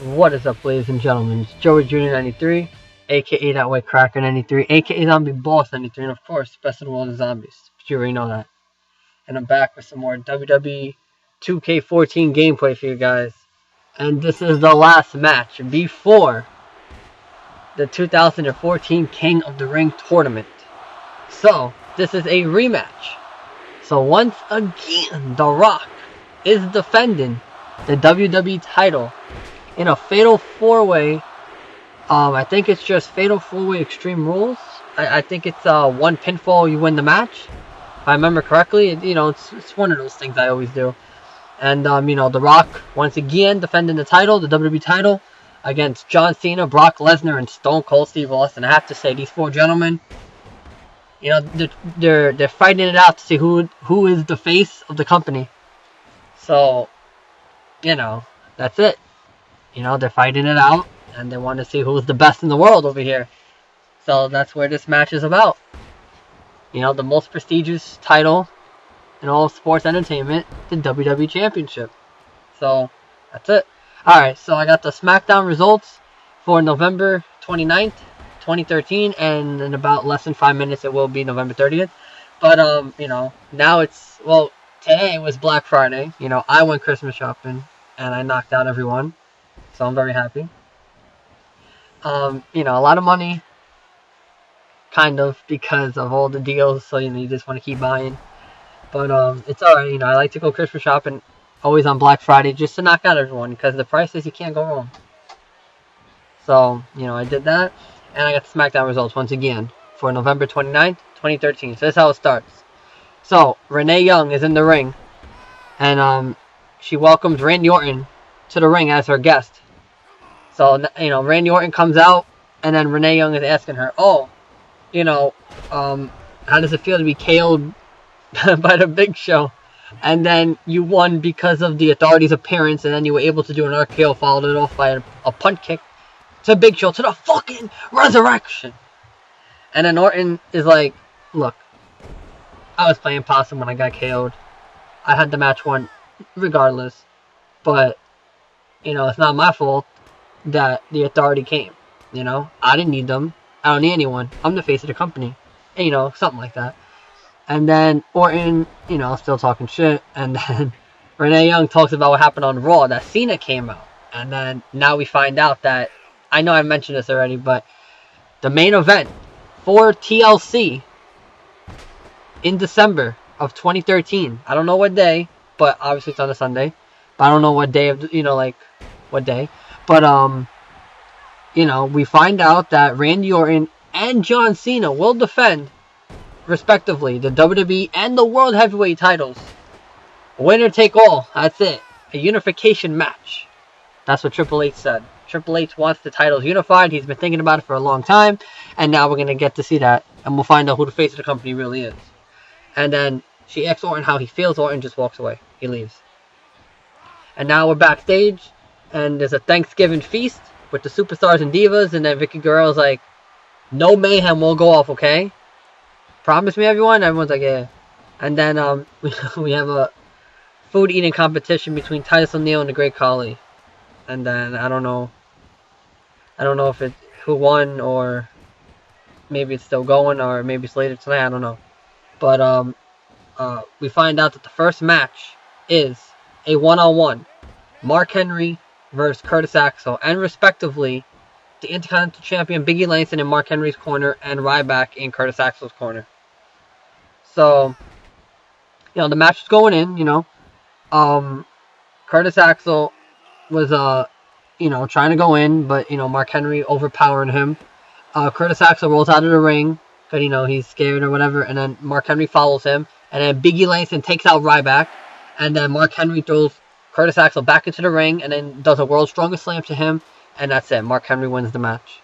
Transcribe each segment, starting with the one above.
What is up, ladies and gentlemen? It's Joey Jr. 93, aka That White Cracker 93, aka Zombie Boss 93, and of course, best in the world of zombies. But you already know that. And I'm back with some more WWE 2K14 gameplay for you guys. And this is the last match before the 2014 King of the Ring tournament. So, this is a rematch. So once again, The Rock is defending the WWE title in a Fatal 4-Way. I think it's just Fatal 4-Way Extreme Rules. I think it's one pinfall, you win the match. If I remember correctly, it's one of those things I always do. And, The Rock, once again, defending the title, the WWE title, against John Cena, Brock Lesnar, and Stone Cold Steve Austin. I have to say, these four gentlemen, they're fighting it out to see who is the face of the company. So, that's it. They're fighting it out, and they want to see who's the best in the world over here. So that's where this match is about. The most prestigious title in all of sports entertainment, the WWE Championship. So that's it. Alright, so I got the Smackdown results for November 29th, 2013, and in about less than 5 minutes it will be November 30th. But, now it's, today was Black Friday. I went Christmas shopping, and I knocked out everyone. So I'm very happy. A lot of money, kind of, because of all the deals. So, you just want to keep buying. But, it's alright. I like to go Christmas shopping always on Black Friday just to knock out everyone, because the prices, you can't go wrong. So, I did that. And I got the Smackdown results once again for November 29th, 2013. So, this is how it starts. So, Renee Young is in the ring. And, she welcomes Randy Orton to the ring as her guest. So, Randy Orton comes out, and then Renee Young is asking her, how does it feel to be KO'd by the Big Show? And then you won because of the Authority's appearance, and then you were able to do an RKO, followed it off by a punt kick to Big Show, to the fucking resurrection. And then Orton is like, look, I was playing possum when I got KO'd. I had the match won regardless. But, it's not my fault that the Authority came. I didn't need them. I don't need anyone. I'm the face of the company. And, something like that. And then Orton, still talking shit. And then Renee Young talks about what happened on Raw, that Cena came out. And then now we find out that, I know I mentioned this already, but the main event for TLC in December of 2013. I don't know what day, but obviously it's on a Sunday. But I don't know what day of, what day. But, we find out that Randy Orton and John Cena will defend, respectively, the WWE and the World Heavyweight titles. Winner take all. That's it. A unification match. That's what Triple H said. Triple H wants the titles unified. He's been thinking about it for a long time. And now we're going to get to see that. And we'll find out who the face of the company really is. And then she asks Orton how he feels. Orton just walks away. He leaves. And now we're backstage. And there's a Thanksgiving feast with the superstars and divas. And then Vicky Guerrero's like, no mayhem will go off, okay? Promise me, everyone? Everyone's like, yeah. And then we have a food eating competition between Titus O'Neil and the Great Khali. And then I don't know if it's who won, or maybe it's still going, or maybe it's later tonight. I don't know. But we find out that the first match is a one-on-one. Mark Henry versus Curtis Axel, and respectively, the Intercontinental Champion Biggie Langston in Mark Henry's corner, and Ryback in Curtis Axel's corner. So, the match is going in, Curtis Axel was, trying to go in, but, Mark Henry overpowering him. Curtis Axel rolls out of the ring, but, he's scared or whatever, and then Mark Henry follows him, and then Biggie Langston takes out Ryback, and then Mark Henry throws Curtis Axel back into the ring, and then does a World's Strongest Slam to him, and that's it. Mark Henry wins the match.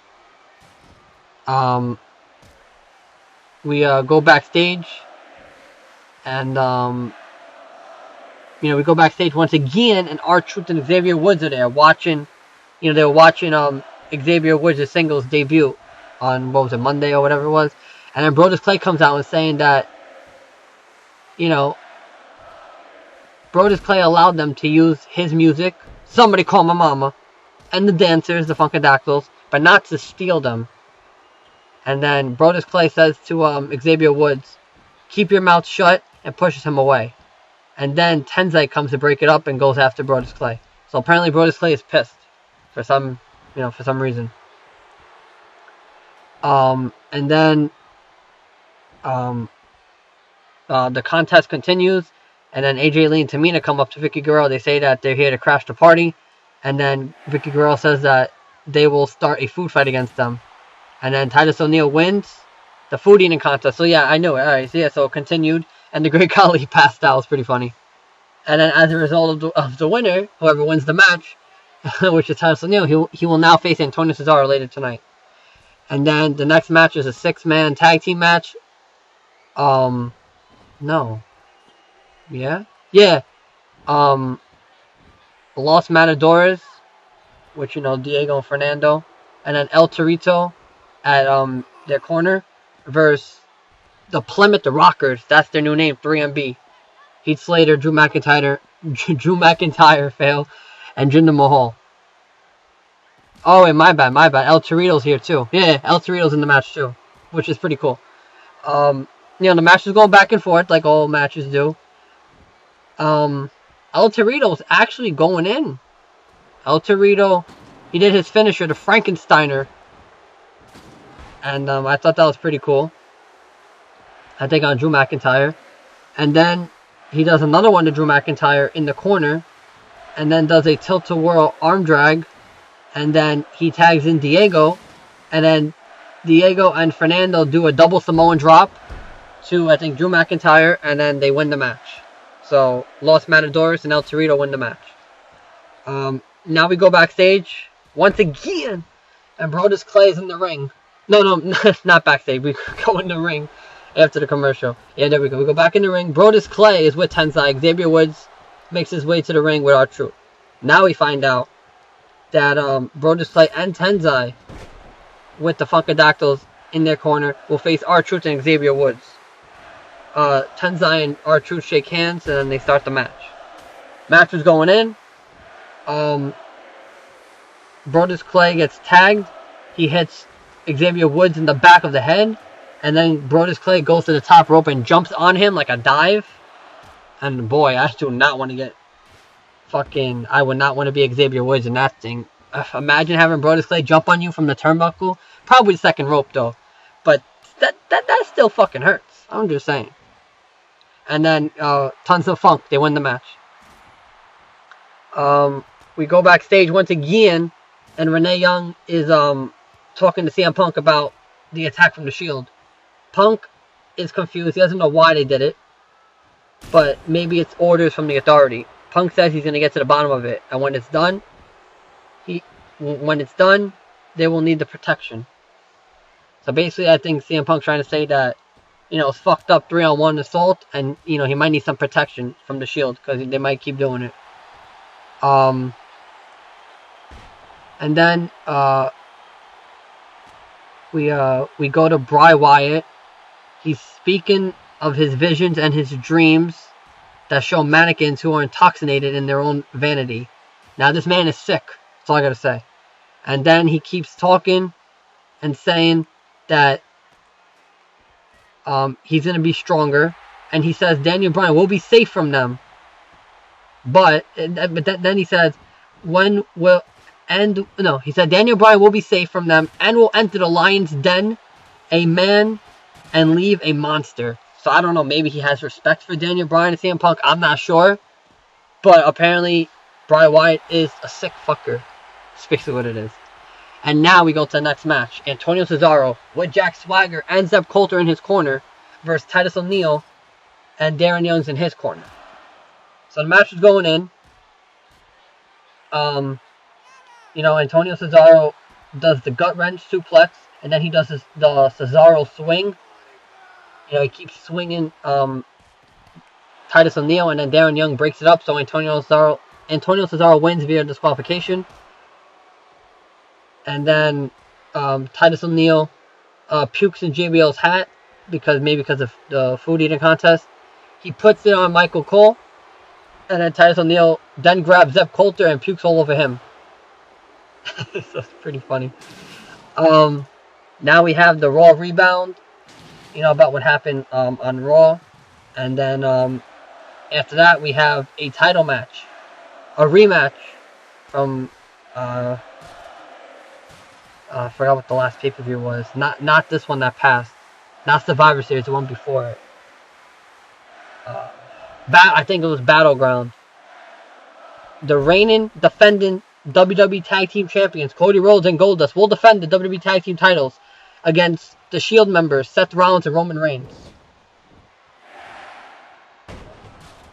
We go backstage, and, we go backstage once again, and R-Truth and Xavier Woods are there watching, they were watching Xavier Woods' singles debut on, Monday or whatever it was, and then Brodus Clay comes out and saying that, Brodus Clay allowed them to use his music, Somebody Call My Mama, and the dancers, the Funkadactyls, but not to steal them. And then Brodus Clay says to Xavier Woods, keep your mouth shut, and pushes him away. And then Tenzai comes to break it up and goes after Brodus Clay. So apparently Brodus Clay is pissed for some reason. And then the contest continues, and then AJ Lee and Tamina come up to Vicky Guerrero. They say that they're here to crash the party, and then Vicky Guerrero says that they will start a food fight against them. And then Titus O'Neil wins the food eating contest. So yeah, I knew it. Alright, so yeah, so it continued, and the Great Khali passed out. It was pretty funny. And then as a result of the winner, whoever wins the match, which is Titus O'Neil, he will now face Antonio Cesaro later tonight. And then the next match is a 6-man tag team match. No. Yeah? Yeah. Los Matadores, which, Diego and Fernando. And then El Torito at their corner versus the Plymouth the Rockers. That's their new name, 3MB. Heath Slater, Drew McIntyre, fail, and Jinder Mahal. Oh, wait, my bad. El Torito's here, too. Yeah, El Torito's in the match, too, which is pretty cool. The match is going back and forth, like all matches do. El Torito's actually going in. El Torito, he did his finisher, the Frankensteiner. And I thought that was pretty cool. I think on Drew McIntyre. And then he does another one to Drew McIntyre in the corner. And then does a tilt-a-whirl arm drag. And then he tags in Diego. And then Diego and Fernando do a double Samoan drop to, I think, Drew McIntyre. And then they win the match. So, Los Matadores and El Torito win the match. Now we go backstage. Once again. And Brodus Clay is in the ring. No, not backstage. We go in the ring after the commercial. Yeah, there we go. We go back in the ring. Brodus Clay is with Tenzai. Xavier Woods makes his way to the ring with R-Truth. Now we find out that Brodus Clay and Tenzai, with the Funkadactyls in their corner, will face R-Truth and Xavier Woods. Tenzai and R-Truth shake hands, and then they start the match. Match is going in. Brodus Clay gets tagged. He hits Xavier Woods in the back of the head. And then Brodus Clay goes to the top rope and jumps on him like a dive. And boy, I do not want to get I would not want to be Xavier Woods in that thing. Imagine having Brodus Clay jump on you from the turnbuckle. Probably the second rope though. But that still fucking hurts. I'm just saying. And then Tons of Funk, they win the match. We go backstage once again, and Renee Young is talking to CM Punk about the attack from the Shield. Punk is confused. He doesn't know why they did it, but maybe it's orders from the Authority. Punk says he's going to get to the bottom of it, and when it's done, they will need the protection. So basically, I think CM Punk's trying to say that, it's fucked up 3-on-1 assault, and, he might need some protection from the Shield, because they might keep doing it. And then, we go to Bray Wyatt. He's speaking of his visions and his dreams that show mannequins who are intoxicated in their own vanity. Now, this man is sick. That's all I gotta say. And then he keeps talking and saying that he's going to be stronger. And he says Daniel Bryan will be safe from them. But then he says, he said Daniel Bryan will be safe from them and will enter the lion's den, a man, and leave a monster. So I don't know, maybe he has respect for Daniel Bryan and CM Punk. I'm not sure. But apparently, Bray Wyatt is a sick fucker. That's basically what it is. And now we go to the next match. Antonio Cesaro with Jack Swagger and Zeb Coulter in his corner versus Titus O'Neil and Darren Young's in his corner. So the match is going in. Antonio Cesaro does the gut wrench suplex, and then he does the Cesaro swing. He keeps swinging Titus O'Neil, and then Darren Young breaks it up, so Antonio Cesaro wins via disqualification. And then Titus O'Neil pukes in JBL's hat, because of the food eating contest. He puts it on Michael Cole, and then Titus O'Neil then grabs Zeb Coulter and pukes all over him. So it's pretty funny. Now we have the Raw rebound, about what happened on Raw. And then after that, we have a title match. A rematch from, I forgot what the last pay-per-view was. Not this one that passed. Not Survivor Series, the one before it. I think it was Battleground. The reigning, defending WWE Tag Team Champions, Cody Rhodes and Goldust, will defend the WWE Tag Team titles against the Shield members, Seth Rollins and Roman Reigns.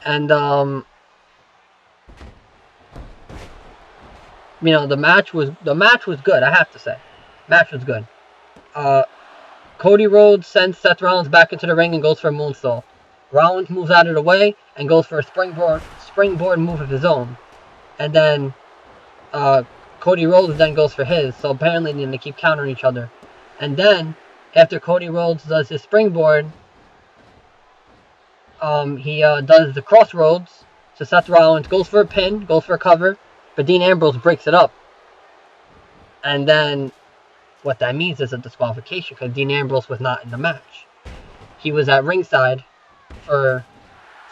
And, the match was good, I have to say. Match was good. Cody Rhodes sends Seth Rollins back into the ring and goes for a moonsault. Rollins moves out of the way and goes for a springboard move of his own. And then Cody Rhodes then goes for his. So apparently they keep countering each other. And then after Cody Rhodes does his springboard, he does the crossroads to Seth Rollins, goes for a pin, goes for a cover, but Dean Ambrose breaks it up. And then what that means is a disqualification because Dean Ambrose was not in the match. He was at ringside for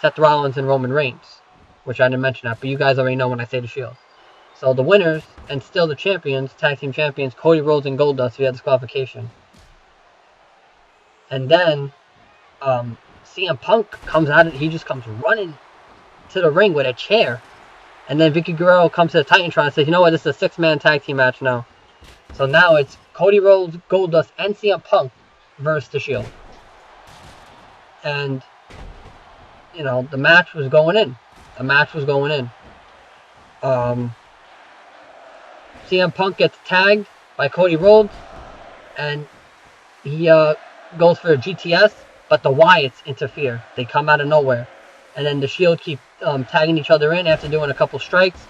Seth Rollins and Roman Reigns, which I didn't mention that, but you guys already know when I say the Shield. So the winners, and still the champions, tag team champions, Cody Rhodes and Goldust via disqualification. And then CM Punk comes out, he just comes running to the ring with a chair. And then Vicky Guerrero comes to the Titantron and says, you know what, this is a 6-man tag team match now. So now it's Cody Rhodes, Goldust, and CM Punk versus the Shield. And, the match was going in. CM Punk gets tagged by Cody Rhodes, and he goes for a GTS, but the Wyatts interfere. They come out of nowhere. And then the Shield keep tagging each other in after doing a couple strikes.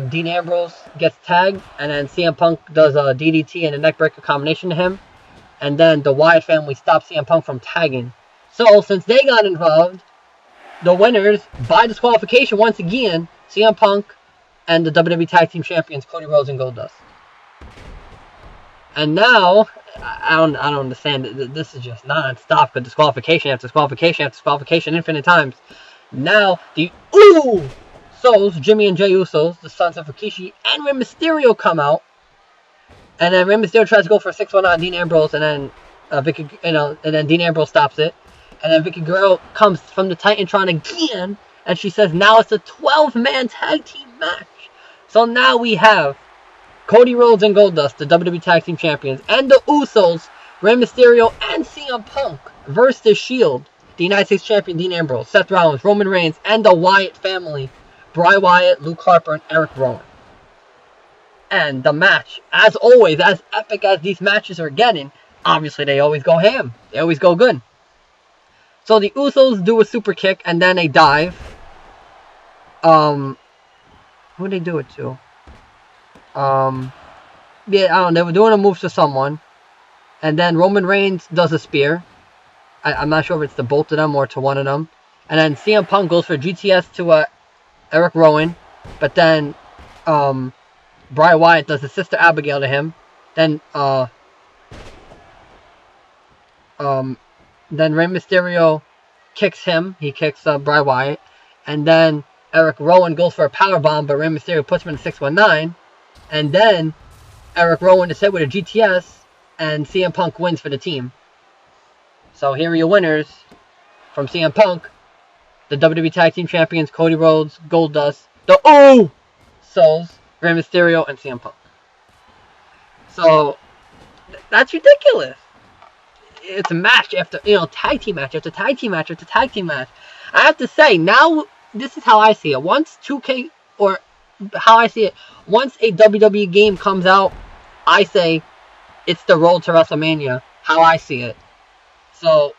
Dean Ambrose gets tagged, and then CM Punk does a DDT and a neckbreaker combination to him. And then the Wyatt family stops CM Punk from tagging. So, since they got involved, the winners, by disqualification once again, CM Punk and the WWE Tag Team Champions, Cody Rhodes and Goldust. And now, I don't understand, this is just non-stop, but disqualification after disqualification after disqualification infinite times. Now, the Usos, Jimmy and Jey Usos, the sons of Rikishi, and Rey Mysterio come out. And then Rey Mysterio tries to go for a 6-1 on Dean Ambrose, and then and then Dean Ambrose stops it. And then Vicky Guerrero comes from the Titantron again, and she says now it's a 12-man tag team match. So now we have Cody Rhodes and Goldust, the WWE Tag Team Champions, and the Usos, Rey Mysterio and CM Punk versus the Shield, the United States Champion Dean Ambrose, Seth Rollins, Roman Reigns, and the Wyatt family, Bray Wyatt, Luke Harper, and Eric Rowan. And the match, as always, as epic as these matches are getting, obviously they always go ham. They always go good. So the Usos do a super kick and then a dive. Who they do it to? Yeah, I don't know. They were doing a move to someone. And then Roman Reigns does a spear. I'm not sure if it's to both of them or to one of them. And then CM Punk goes for GTS to Eric Rowan. But then Bray Wyatt does the Sister Abigail to him. Then Rey Mysterio kicks him. He kicks Bray Wyatt. And then Eric Rowan goes for a powerbomb, but Rey Mysterio puts him in a 619. And then Eric Rowan is hit with a GTS, and CM Punk wins for the team. So here are your winners from CM Punk. The WWE Tag Team Champions, Cody Rhodes, Goldust, the Usos, Rey Mysterio, and CM Punk. So, that's ridiculous. It's a match after, tag team match after tag team match after tag team match. I have to say, now, this is how I see it. Once a WWE game comes out, I say it's the road to WrestleMania. How I see it. So,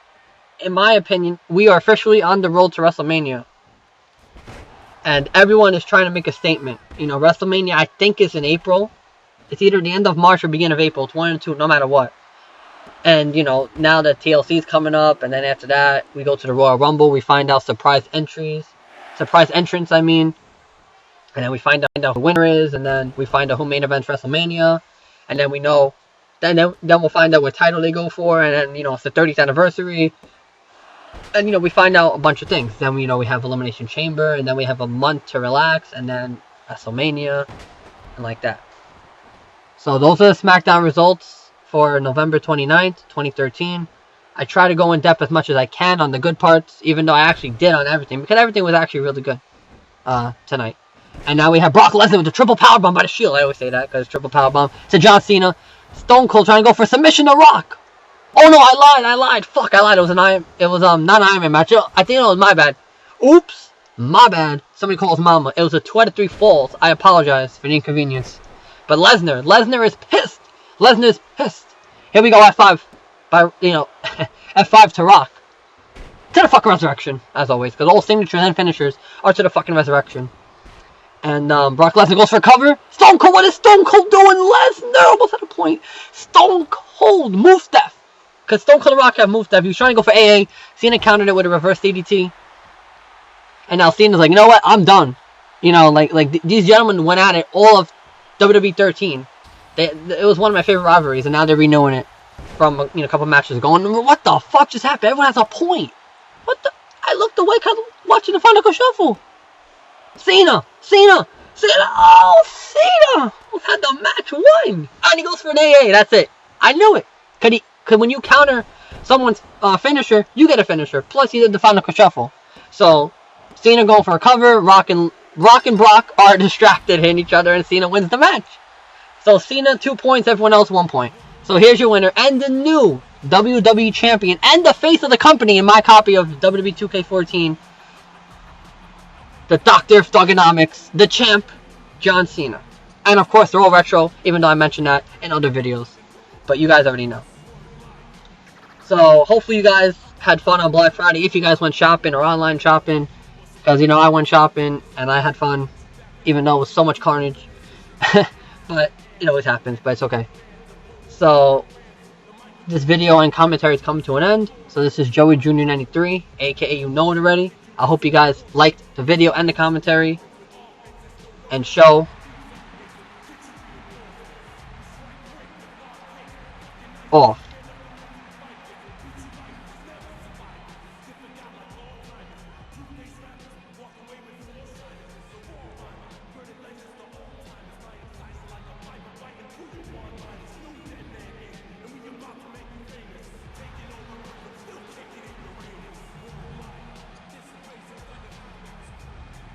in my opinion, we are officially on the road to WrestleMania. And everyone is trying to make a statement. WrestleMania, I think, is in April. It's either the end of March or beginning of April. It's 1 or 2, no matter what. And, now that TLC is coming up, and then after that, we go to the Royal Rumble. We find out surprise entrance, And then we find out who the winner is, and then we find out who main events WrestleMania, and then we know, then we'll find out what title they go for, and then, you know, it's the 30th anniversary, and, you know, we find out a bunch of things. Then, you know, we have Elimination Chamber, and then we have a month to relax, and then WrestleMania, and like that. So those are the Smackdown results for November 29th, 2013. I try to go in depth as much as I can on the good parts, even though I actually did on everything, because everything was actually really good tonight. And now we have Brock Lesnar with the triple powerbomb by the Shield. I always say that because triple powerbomb to John Cena. Stone Cold trying to go for a submission to Rock. Oh no, I lied. Fuck, I lied. It was not an Iron Man match. I think it was my bad. Oops, my bad. Somebody calls mama. It was a 2 out of 3 falls. I apologize for the inconvenience. But Lesnar is pissed. Lesnar is pissed. Here we go, F5 by, you know, F5 to Rock. To the fucking resurrection, as always, because all signatures and finishers are to the fucking resurrection. And Brock Lesnar goes for a cover. Stone Cold, what is Stone Cold doing? Lesnar almost at a point. Stone Cold, move step. Because Stone Cold and Rock have move step. He was trying to go for AA. Cena countered it with a reverse DDT. And now Cena's like, you know what? I'm done. You know, like these gentlemen went at it all of WWE 13. It was one of my favorite rivalries, and now they're renewing it from, you know, a couple matches ago. And what the fuck just happened? Everyone has a point. What the? I looked away because I'm watching the Final Shuffle. Cena! Oh, Cena! Had the match won! And he goes for an AA, that's it. I knew it. Because when you counter someone's finisher, you get a finisher. Plus, he did the Final Shuffle. So, Cena going for a cover, Rock and Brock are distracted, hitting each other, and Cena wins the match. So, Cena 2 points, everyone else 1 point. So, here's your winner, and the new WWE Champion, and the face of the company in my copy of WWE 2K14. The Doctor of Thugonomics, the champ, John Cena. And of course, they're all retro, even though I mentioned that in other videos. But you guys already know. So, hopefully you guys had fun on Black Friday, if you guys went shopping or online shopping. Because, you know, I went shopping, and I had fun, even though it was so much carnage. But, it always happens, but it's okay. So, this video and commentary is coming to an end. So, this is Joey Jr. 93, aka you know it already. I hope you guys liked the video and the commentary and show off.